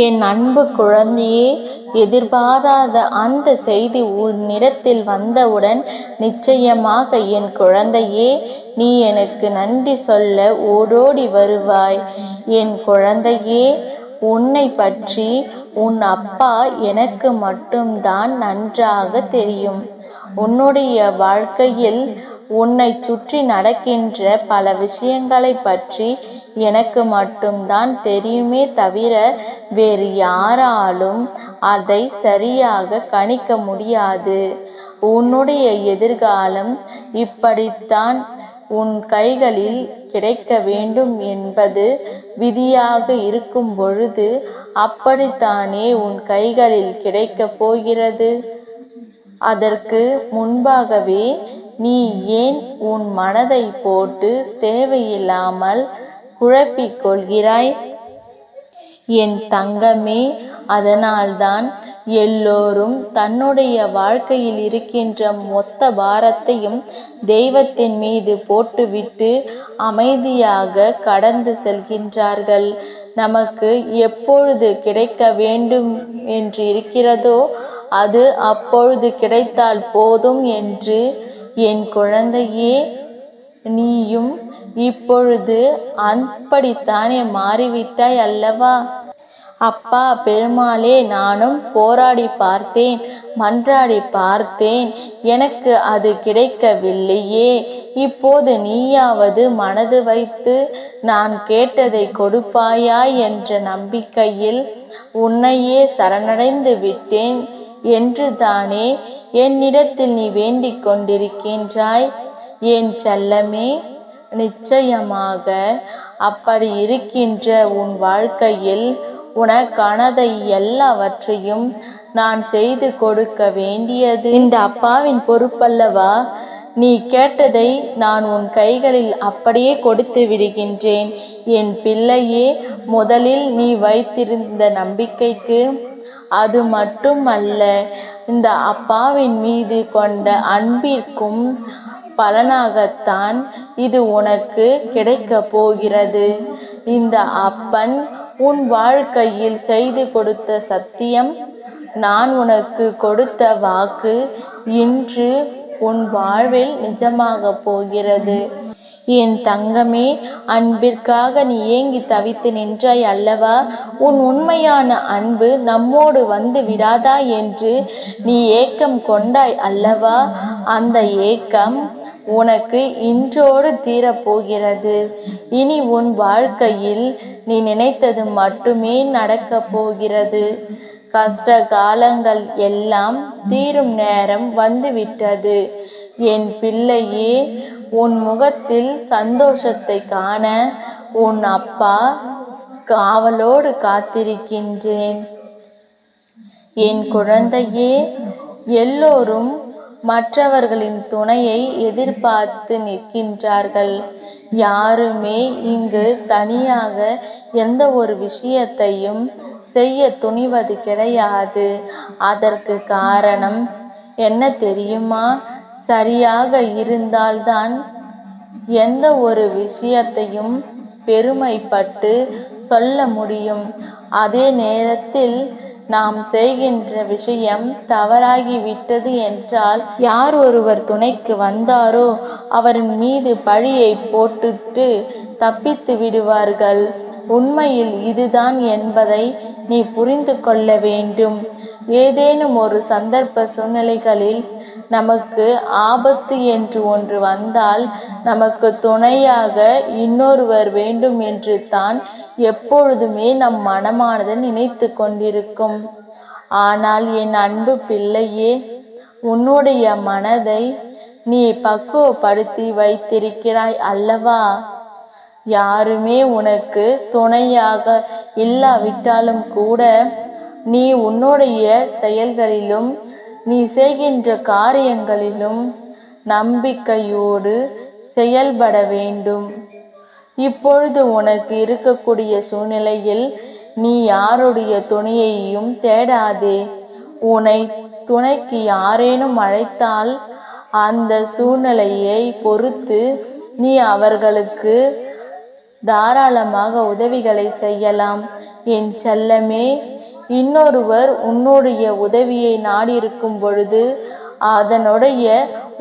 என் அன்பு குழந்தையே, எதிர்பாராத அந்த செய்தி உன்னிடத்தில் வந்தவுடன் நிச்சயமாக என் குழந்தையே, நீ எனக்கு நன்றி சொல்ல ஓடோடி வருவாய். என் குழந்தையே, உன்னை பற்றி உன் அப்பா எனக்கு மட்டும்தான் நன்றாக தெரியும். உன்னுடைய வாழ்க்கையில் உன்னை சுற்றி நடக்கின்ற பல விஷயங்களை பற்றி எனக்கு மட்டும்தான் தெரியுமே தவிர வேறு யாராலும் அதை சரியாக கணிக்க முடியாது. உன்னுடைய எதிர்காலம் இப்படித்தான் உன் கைகளில் கிடைக்க வேண்டும் என்பது விதியாக இருக்கும் பொழுது அப்படித்தானே உன் கைகளில் கிடைக்கப் போகிறது. அதற்கு முன்பாகவே நீ ஏன் உன் மனதை போட்டு தேவையில்லாமல் குழப்பிக் கொள்கிறாய்? என் தங்கமே, அதனால்தான் எல்லோரும் தன்னுடைய வாழ்க்கையில் இருக்கின்ற மொத்த பாரத்தையும் தெய்வத்தின் மீது போட்டுவிட்டு அமைதியாக கடந்து செல்கின்றார்கள். நமக்கு எப்பொழுது கிடைக்க வேண்டும் என்று இருக்கிறதோ அது அப்பொழுது கிடைத்தால் போதும் என்று. என் குழந்தையே, நீயும் இப்பொழுது அப்படித்தானே மாறிவிட்டாய் அல்லவா? அப்பா பெருமாளே, நானும் போராடி பார்த்தேன், மன்றாடி பார்த்தேன், எனக்கு அது கிடைக்கவில்லையே. இப்போது நீயாவது மனது வைத்து நான் கேட்டதை கொடுப்பாயா என்ற நம்பிக்கையில் உன்னையே சரணடைந்து விட்டேன் என்று தானே என்னிடத்தில் நீ வேண்டிக் கொண்டிருக்கின்றாய். என் செல்லமே, நிச்சயமாக அப்படி இருக்கின்ற உன் வாழ்க்கையில் உனக்கானதை எல்லாவற்றையும் நான் செய்து கொடுக்க வேண்டியது இந்த அப்பாவின் பொறுப்பல்லவா? நீ கேட்டதை நான் உன் கைகளில் அப்படியே கொடுத்து விடுகின்றேன். என் பிள்ளையே, முதலில் நீ வைத்திருந்த நம்பிக்கைக்கு அது மட்டுமல்ல, இந்த அப்பாவின் மீது கொண்ட அன்பிற்கும் பலனாகத்தான் இது உனக்கு கிடைக்கப் போகிறது. இந்த அப்பன் உன் வாழ்க்கையில் செய்து கொடுத்த சத்தியம், நான் உனக்கு கொடுத்த வாக்கு இன்று உன் வாழ்வில் நிஜமாக போகிறது. என் தங்கமே, அன்பிற்காக நீ ஏங்கி தவித்து நின்றாய் அல்லவா? உன் உண்மையான அன்பு நம்மோடு வந்து விடாதா என்று நீ ஏக்கம் கொண்டாய் அல்லவா? அந்த ஏக்கம் உனக்கு இன்றோடு தீரப்போகிறது. இனி உன் வாழ்க்கையில் நீ நினைத்தது மட்டுமே நடக்கப் போகிறது. கஷ்ட காலங்கள் எல்லாம் தீரும் நேரம் வந்துவிட்டது. என் பிள்ளையே, உன் முகத்தில் சந்தோஷத்தை காண உன் அப்பா காவலோடு காத்திருக்கின்றேன். என் குழந்தையே, எல்லோரும் மற்றவர்களின் துணையை எதிர்பார்த்து நிற்கின்றார்கள். யாருமே இங்கு தனியாக எந்த ஒரு விஷயத்தையும் செய்ய துணிவது கிடையாது. அதற்கு காரணம் என்ன தெரியுமா? சரியாக இருந்தால்தான் எந்த ஒரு விஷயத்தையும் பெருமைப்பட்டு சொல்ல முடியும். அதே நேரத்தில் நாம் செய்கின்ற விஷயம் தவறாகிவிட்டது என்றால் யார் ஒருவர் துணைக்கு வந்தாரோ அவரின் மீது பழியை போட்டுட்டு தப்பித்து விடுவார்கள். உண்மையில் இதுதான் என்பதை நீ புரிந்து கொள்ள வேண்டும். ஏதேனும் ஒரு சந்தர்ப்ப சூழ்நிலைகளில் நமக்கு ஆபத்து என்று ஒன்று வந்தால் நமக்கு துணையாக இன்னொருவர் வேண்டும் என்று தான் எப்பொழுதுமே நம் மனமானது நினைத்து கொண்டிருக்கும். ஆனால் என் அன்பு பிள்ளையே, உன்னுடைய மனதை நீ பக்குவப்படுத்தி வைத்திருக்கிறாய் அல்லவா? யாருமே உனக்கு துணையாக இல்லாவிட்டாலும் கூட நீ உன்னுடைய செயல்களிலும் நீ செய்கின்ற காரியங்களிலும் நம்பிக்கையோடு செயல்பட வேண்டும். இப்பொழுது உனக்கு இருக்கக்கூடிய சூழ்நிலையில் நீ யாருடைய துணையையும் தேடாதே. உன்னை துணைக்கு யாரேனும் அழைத்தால் அந்த சூழ்நிலையை பொறுத்து நீ அவர்களுக்கு தாராளமாக உதவிகளை செய்யலாம். என் செல்லமே, இன்னொருவர் உன்னுடைய உதவியை நாடியிருக்கும் பொழுது அதனுடைய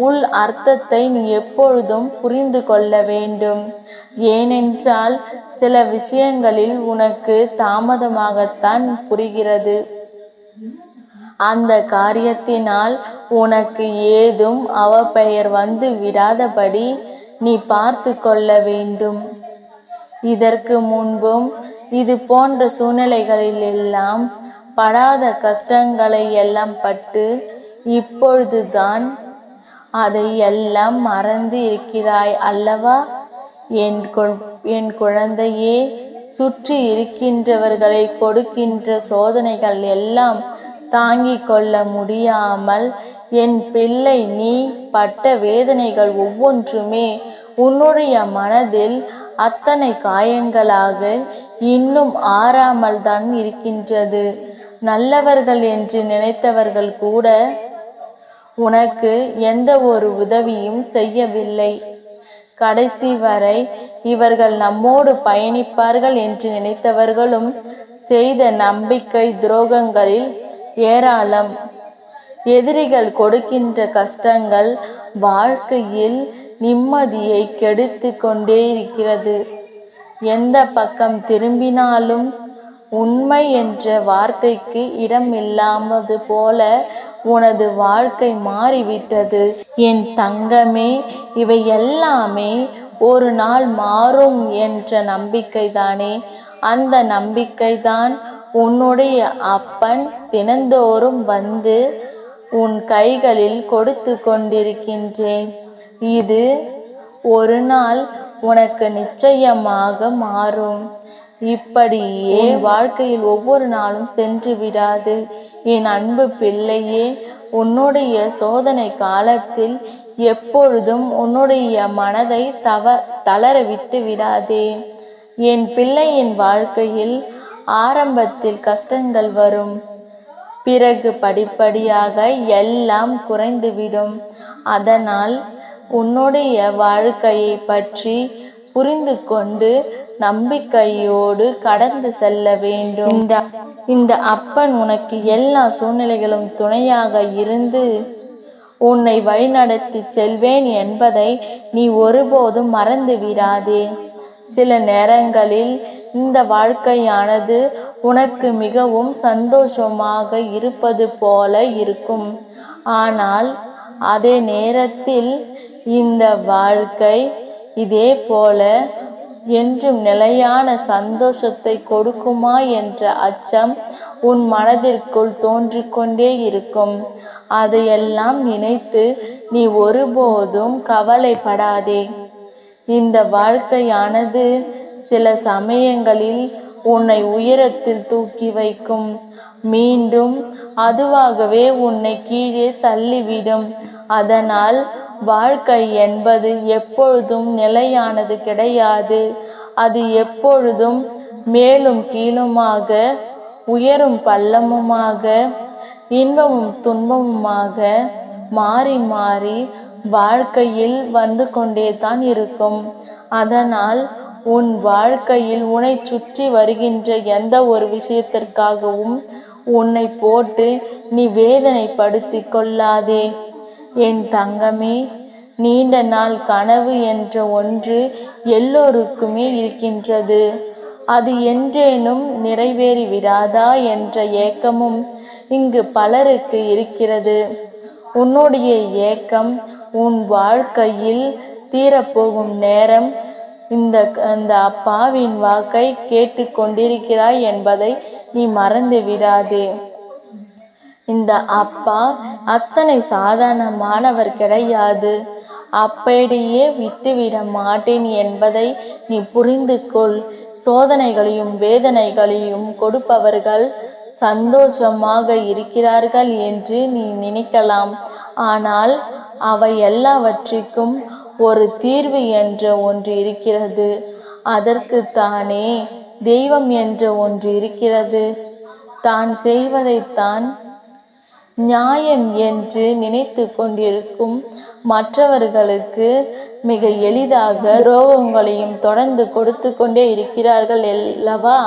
உள் அர்த்தத்தை நீ எப்பொழுதும் புரிந்து கொள்ள வேண்டும். ஏனென்றால் சில விஷயங்களில் உனக்கு தாமதமாகத்தான் புரிகிறது. அந்த காரியத்தினால் உனக்கு ஏதும் அவப்பெயர் வந்து விடாதபடி நீ பார்த்து கொள்ள வேண்டும். இதற்கு முன்பும் இது போன்ற சூழ்நிலைகளில் எல்லாம் படாத கஷ்டங்களை எல்லாம் பட்டு இப்பொழுதுதான் அதை எல்லாம் மறந்து இருக்கிறாய் அல்லவா? என் குழந்தையே, சுற்றி இருக்கின்றவர்களை கொடுக்கின்ற சோதனைகள் எல்லாம் தாங்கிக் கொள்ள முடியாமல் என் பிள்ளை நீ பட்ட வேதனைகள் ஒவ்வொன்றுமே உன்னுடைய மனதில் அத்தனை காயங்களாக இன்னும் ஆறாமல் தான் இருக்கின்றது. நல்லவர்கள் என்று நினைத்தவர்கள் கூட உனக்கு எந்த ஒரு உதவியும் செய்யவில்லை. கடைசி வரை இவர்கள் நம்மோடு பயணிப்பார்கள் என்று நினைத்தவர்களும் செய்த நம்பிக்கை துரோகங்களில் ஏராளம். எதிரிகள் கொடுக்கின்ற கஷ்டங்கள் வாழ்க்கையில் நிம்மதியை கெடுத்து கொண்டே இருக்கிறது. எந்த பக்கம் திரும்பினாலும் உண்மை என்ற வார்த்தைக்கு இடம் இல்லாமது போல உனது வாழ்க்கை மாறிவிட்டது. என் தங்கமே, இவை எல்லாமே ஒரு நாள் மாறும் என்ற நம்பிக்கைதானே. அந்த நம்பிக்கைதான் உன்னுடைய அப்பன் தினந்தோறும் வந்து உன் கைகளில் கொடுத்து கொண்டிருக்கின்றேன். இது ஒரு நாள் உனக்கு நிச்சயமாக மாறும். இப்படியே வாழ்க்கையில் ஒவ்வொரு நாளும் சென்று விடாது. என் அன்பு பிள்ளையே, உன்னுடைய சோதனை காலத்தில் எப்பொழுதும் உன்னுடைய மனதை தளர விட்டு விடாதே. என் பிள்ளையின் வாழ்க்கையில் ஆரம்பத்தில் கஷ்டங்கள் வரும், பிறகு படிப்படியாக எல்லாம் குறைந்துவிடும். அதனால் உன்னுடைய வாழ்க்கையை பற்றி புரிந்து கொண்டு நம்பிக்கையோடு கடந்து செல்ல வேண்டும். இந்த அப்பன் உனக்கு எல்லா சூழ்நிலைகளும் துணையாக இருந்து உன்னை வழிநடத்தி செல்வேன் என்பதை நீ ஒருபோதும் மறந்து விடாதே. சில நேரங்களில் இந்த வாழ்க்கையானது உனக்கு மிகவும் சந்தோஷமாக இருப்பது போல இருக்கும். ஆனால் அதே நேரத்தில் இந்த வாழ்க்கை இதே போல என்றும் நிலையான சந்தோஷத்தை கொடுக்குமா என்ற அச்சம் உன் மனதிற்குள் தோன்றிக்கொண்டே இருக்கும். அதையெல்லாம் நினைத்து நீ ஒருபோதும் கவலைப்படாதே. இந்த வாழ்க்கையானது சில சமயங்களில் உன்னை உயரத்தில் தூக்கி வைக்கும், மீண்டும் அதுவாகவே உன்னை கீழே தள்ளிவிடும். அதனால் வாழ்க்கை என்பது எப்பொழுதும் நிலையானது கிடையாது. அது எப்பொழுதும் மேலும் கீழுமாக, உயரும் பள்ளமுமாக, இன்பமும் துன்பமுமாக மாறி மாறி வாழ்க்கையில் வந்து கொண்டே தான் இருக்கும். அதனால் உன் வாழ்க்கையில் உன்னை சுற்றி வருகின்ற எந்த ஒரு விஷயத்திற்காகவும் உன்னை போட்டு நீ வேதனைப்படுத்தி கொள்ளாதே. என் தங்கமே, நீண்ட நாள் கனவு என்ற ஒன்று எல்லோருக்குமே இருக்கின்றது. அது என்றேனும் நிறைவேறி விடாதா என்ற ஏக்கமும் இங்கு பலருக்கு இருக்கிறது. உன்னுடைய ஏக்கம் உன் வாழ்க்கையில் தீரப்போகும் நேரம் இந்த அப்பாவின் வாக்கை கேட்டு கொண்டிருக்கிறாய் என்பதை நீ மறந்து விடாதே. இந்த அப்பா அத்தனை சாதாரணமானவர் கிடையாது. அப்படியே விட்டுவிட மாட்டேன் என்பதை நீ புரிந்து கொள். சோதனைகளையும் வேதனைகளையும் கொடுப்பவர்கள் சந்தோஷமாக இருக்கிறார்கள் என்று நீ நினைக்கலாம். ஆனால் அவை எல்லாவற்றிற்கும் ஒரு தீர்வு என்ற ஒன்று இருக்கிறது. அதற்கு தானே தெய்வம் என்ற ஒன்று இருக்கிறது. தான் செய்வதைத்தான் நியாயம் என்று நினைத்து கொண்டிருக்கும் மற்றவர்களுக்கு மிக எளிதாக துரோகங்களையும் தொடர்ந்து கொடுத்து கொண்டே இருக்கிறார்கள் அல்லவா?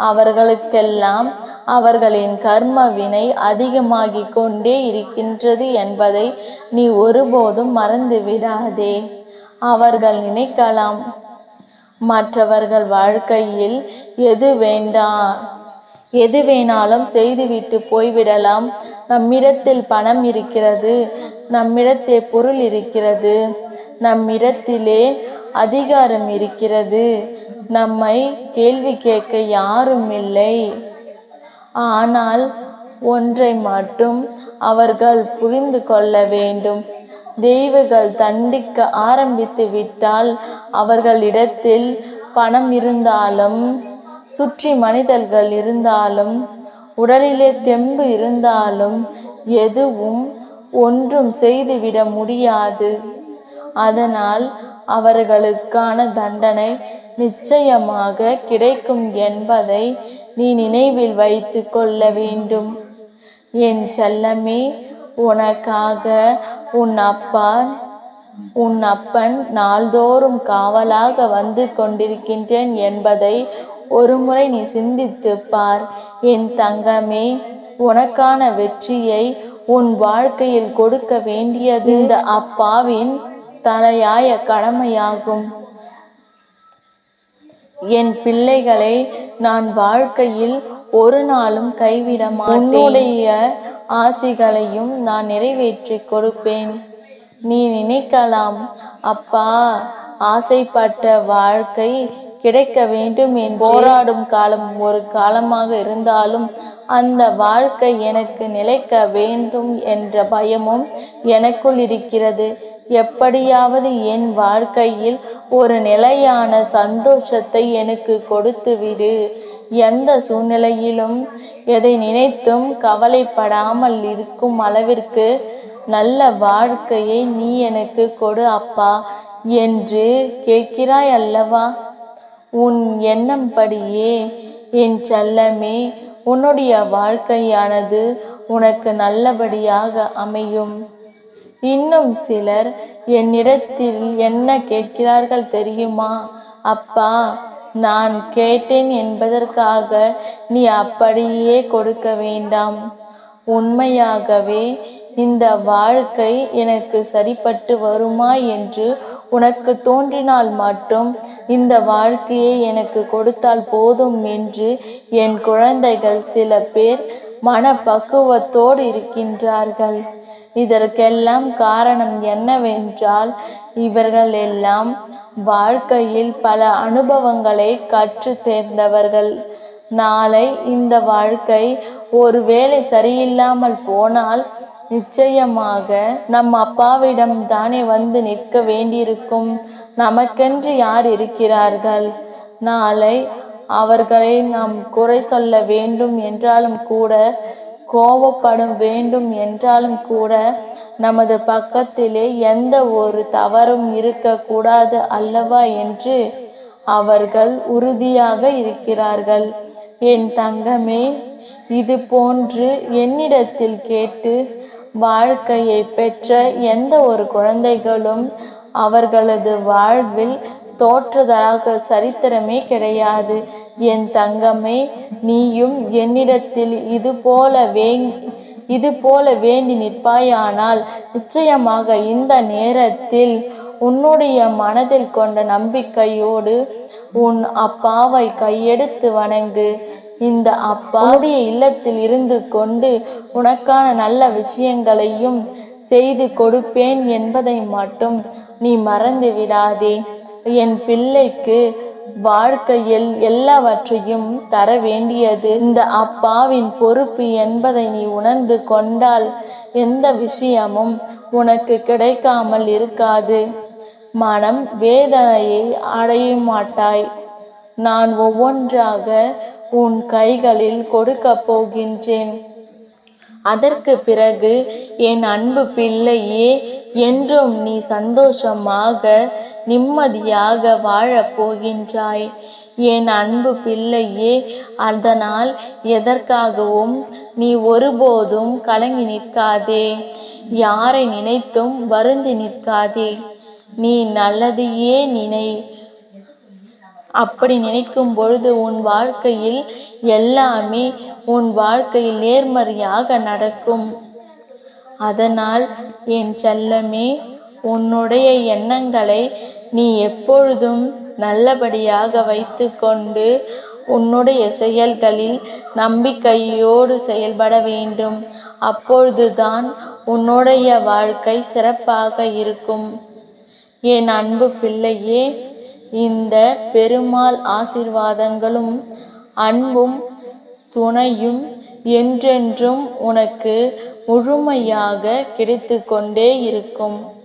அவர்களுக்கெல்லாம் அவர்களின் கர்ம வினை அதிகமாகிக் கொண்டே இருக்கின்றது என்பதை நீ ஒருபோதும் மறந்து விடாதே. அவர்கள் நினைக்கலாம், மற்றவர்கள் வாழ்க்கையில் எது வேணாலும் செய்துவிட்டு போய்விடலாம். நம்மிடத்தில் பணம் இருக்கிறது, நம்மிடத்தே பொருள் இருக்கிறது, நம்மிடத்திலே அதிகாரம் இருக்கிறது, நம்மை கேள்வி கேட்க யாரும் இல்லை. ஆனால் ஒன்றை மட்டும் அவர்கள் புரிந்து கொள்ள வேண்டும். தெய்வங்கள் தண்டிக்க ஆரம்பித்து விட்டால் அவர்களிடத்தில் பணம் இருந்தாலும், சுற்றி மனிதர்கள் இருந்தாலும், உடலிலே தெம்பு இருந்தாலும் எதுவும் ஒன்றும் செய்துவிட முடியாது. அதனால் அவர்களுக்கான தண்டனை நிச்சயமாக கிடைக்கும் என்பதை நீ நினைவில் வைத்து கொள்ள வேண்டும். என் செல்லமே, உனக்காக உன் அப்பன் நாள்தோறும் காவலாக வந்து கொண்டிருக்கின்றேன் என்பதை ஒருமுறை நீ சிந்தித்து பார். என் தங்கமே, உனக்கான வெற்றியை உன் வாழ்க்கையில் கொடுக்க வேண்டியது இந்த அப்பாவின் தலையாய கடமையாகும். என் பிள்ளைகளை நான் வாழ்க்கையில் ஒரு நாளும் கைவிட மாட்டேன். உன்னுடைய ஆசிகளையும் நான் நிறைவேற்றி கொடுப்பேன். நீ நினைக்கலாம், அப்பா ஆசைப்பட்ட வாழ்க்கை கிடைக்க வேண்டும் என்று போராடும் காலம் ஒரு காலமாக இருந்தாலும் அந்த வாழ்க்கை எனக்கு நிலைக்க வேண்டும் என்ற பயமும் எனக்குள் இருக்கிறது. எப்படியாவது என் வாழ்க்கையில் ஒரு நிலையான சந்தோஷத்தை எனக்கு கொடுத்து விடு. எந்த சூழ்நிலையிலும் எதை நினைத்தும் கவலைப்படாமல் இருக்கும் அளவிற்கு நல்ல வாழ்க்கையை நீ எனக்கு கொடு அப்பா என்று கேட்கிறாய் அல்லவா? உன் எண்ணம் படியே என் செல்லமே, உன்னுடைய வாழ்க்கையானது உனக்கு நல்லபடியாக அமையும். இன்னும் சிலர் என்னிடத்தில் என்ன கேட்கிறார்கள் தெரியுமா? அப்பா, நான் கேட்டேன் என்பதற்காக நீ அப்படியே கொடுக்க வேண்டாம். உண்மையாகவே இந்த வாழ்க்கை எனக்கு சரிப்பட்டு வருமா என்று உனக்கு தோன்றினால் மட்டும் இந்த வாழ்க்கையை எனக்கு கொடுத்தால் போதும் என்று என் குழந்தைகள் சில பேர் மனப்பக்குவத்தோடு இருக்கின்றார்கள். இதற்கெல்லாம் காரணம் என்னவென்றால், இவர்கள் எல்லாம் வாழ்க்கையில் பல அனுபவங்களை கற்று தேர்ந்தவர்கள். நாளை இந்த வாழ்க்கை ஒருவேளை சரியில்லாமல் போனால் நிச்சயமாக நம் அப்பாவிடம் தானே வந்து நிற்க வேண்டியிருக்கும். நமக்கென்று யார் இருக்கிறார்கள்? நாளை அவர்களை நாம் குறை சொல்ல வேண்டும் என்றாலும் கூட, கோபப்படும் வேண்டும் என்றாலும் கூட, நமது பக்கத்திலே எந்த ஒரு தவறும் இருக்கக்கூடாது அல்லவா என்று அவர்கள் உறுதியாக இருக்கிறார்கள். என் தங்கமே, இது போன்று என்னிடத்தில் கேட்டு வாழ்க்கையை பெற்ற எந்த ஒரு குழந்தைகளும் அவர்களது வாழ்வில் தோற்றதாக சரித்திரமே கிடையாது. என் தங்கமே, நீயும் என்னிடத்தில் இது போல வேண்டி நிற்பாயானால் நிச்சயமாக இந்த நேரத்தில் உன்னுடைய மனதில் கொண்ட நம்பிக்கையோடு உன் அப்பாவை கையெடுத்து வணங்கு. இந்த அப்பாவுடைய இல்லத்தில் இருந்து கொண்டு உனக்கான நல்ல விஷயங்களையும் செய்து கொடுப்பேன் என்பதை மட்டும் நீ மறந்து விடாதே. என் பிள்ளைக்கு வாழ்க்கையில் எல்லாவற்றையும் தர வேண்டியது இந்த அப்பாவின் பொறுப்பு என்பதை நீ உணர்ந்து கொண்டால் எந்த விஷயமும் உனக்கு கிடைக்காமல் இருக்காது. மனம் வேதனையை அடைய மாட்டாய். நான் ஒவ்வொன்றாக உன் கைகளில் கொடுக்க போகின்றேன். அதற்கு பிறகு என் அன்பு பிள்ளையே, என்றும் நீ சந்தோஷமாக நிம்மதியாக வாழப் போகின்றாய். என் அன்பு பிள்ளையே, அதனால் எதற்காகவும் நீ ஒருபோதும் கலங்கி நிற்காதே. யாரை நினைத்தும் வருந்தி நிற்காதே. நீ நல்லதையே நினை. அப்படி நினைக்கும் பொழுது உன் வாழ்க்கையில் எல்லாமே உன் வாழ்க்கையில் நேர்மறையாக நடக்கும். அதனால் என் செல்லமே, உன்னுடைய எண்ணங்களை நீ எப்பொழுதும் நல்லபடியாக வைத்து கொண்டு உன்னுடைய செயல்களில் நம்பிக்கையோடு செயல்பட வேண்டும். அப்பொழுதுதான் உன்னுடைய வாழ்க்கை சிறப்பாக இருக்கும். என் அன்பு பிள்ளையே, இந்த பெருமாள் ஆசீர்வாதங்களும் அன்பும் துணையும் என்றென்றும் உனக்கு முழுமையாக கிடைத்து கொண்டே இருக்கும்.